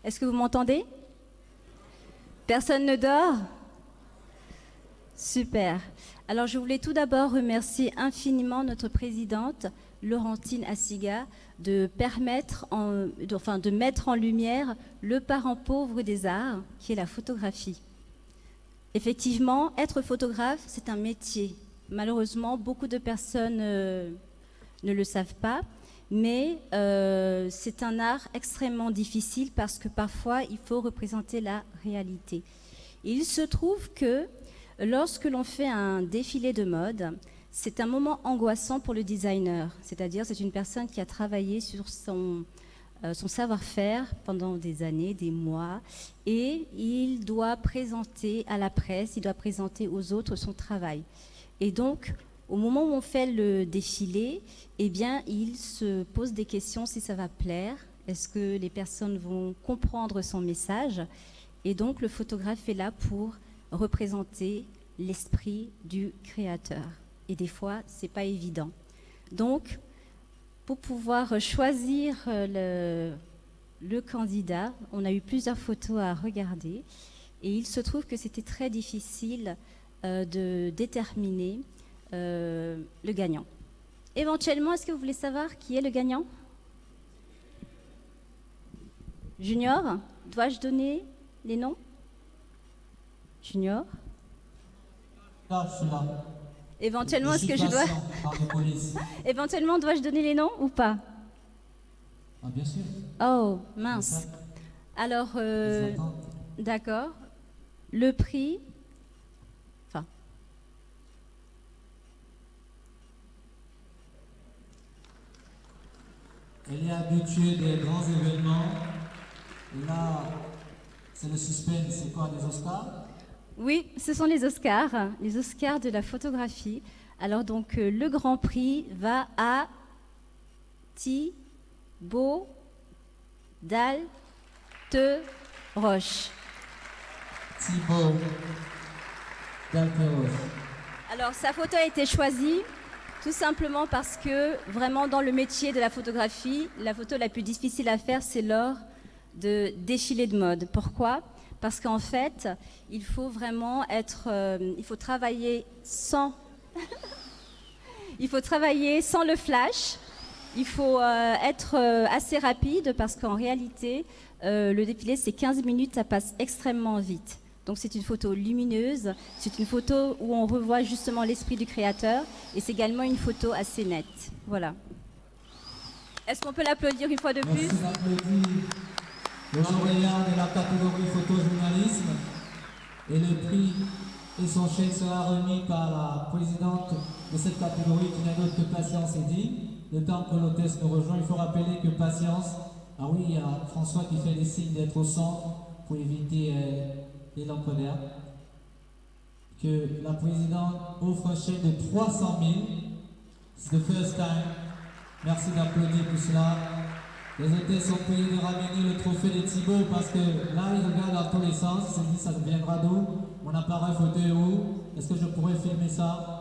Est-ce que vous m'entendez? Personne ne dort? Super. Alors je voulais tout d'abord remercier infiniment notre présidente Laurentine Assiga de de mettre en lumière le parent pauvre des arts, qui est la photographie. Effectivement, être photographe, c'est un métier. Malheureusement, beaucoup de personnes ne le savent pas, mais c'est un art extrêmement difficile parce que parfois, il faut représenter la réalité. Et il se trouve que lorsque l'on fait un défilé de mode, c'est un moment angoissant pour le designer, c'est-à-dire c'est une personne qui a travaillé sur son savoir-faire pendant des années, des mois, et il doit présenter à la presse, il doit présenter aux autres son travail. Et donc, au moment où on fait le défilé, eh bien, il se pose des questions si ça va plaire, est-ce que les personnes vont comprendre son message? Et donc, le photographe est là pour représenter l'esprit du créateur. Et des fois, c'est pas évident. Donc, pour pouvoir choisir le candidat, on a eu plusieurs photos à regarder et il se trouve que c'était très difficile de déterminer le gagnant. Éventuellement, est-ce que vous voulez savoir qui est le gagnant? Junior, dois-je donner les noms? Junior? Là, je suis là. Éventuellement, est-ce que je dois... Éventuellement, dois-je donner les noms ou pas? Ah, bien sûr. Oh, mince. Alors, d'accord. Le prix... Enfin... Elle est habituée des grands événements. Là, c'est le suspense. C'est quoi, des Oscars? Oui, ce sont les Oscars de la photographie. Alors donc, le Grand Prix va à Thibaut Dalteroche. Thibaut Dalteroche. Alors, sa photo a été choisie tout simplement parce que, vraiment, dans le métier de la photographie, la photo la plus difficile à faire, c'est lors de défilés de mode. Pourquoi ? Parce qu'en fait, il faut vraiment il faut travailler sans... il faut travailler sans le flash. Il faut être assez rapide parce qu'en réalité, le défilé, c'est 15 minutes, ça passe extrêmement vite. Donc c'est une photo lumineuse, c'est une photo où on revoit justement l'esprit du créateur et c'est également une photo assez nette. Voilà. Est-ce qu'on peut l'applaudir une fois de plus? Merci d'applaudir le lauréat de la catégorie photojournalisme. Et le prix et son chèque sera remis par la présidente de cette catégorie qui n'a d'autre que Patience Eddy. Le temps que l'hôtesse nous rejoint, il faut rappeler que Patience, ah oui, il y a François qui fait les signes d'être au centre pour éviter les lampadaires. Que la présidente offre un chèque de 300 000. C'est the first time. Merci d'applaudir tout cela. Les hôtesses sont payés de ramener le trophée de Thibaut parce que là, ils regardent dans tous les sens. Ils se disent, ça viendra d'où? Mon appareil photo est où? Est-ce que je pourrais filmer ça?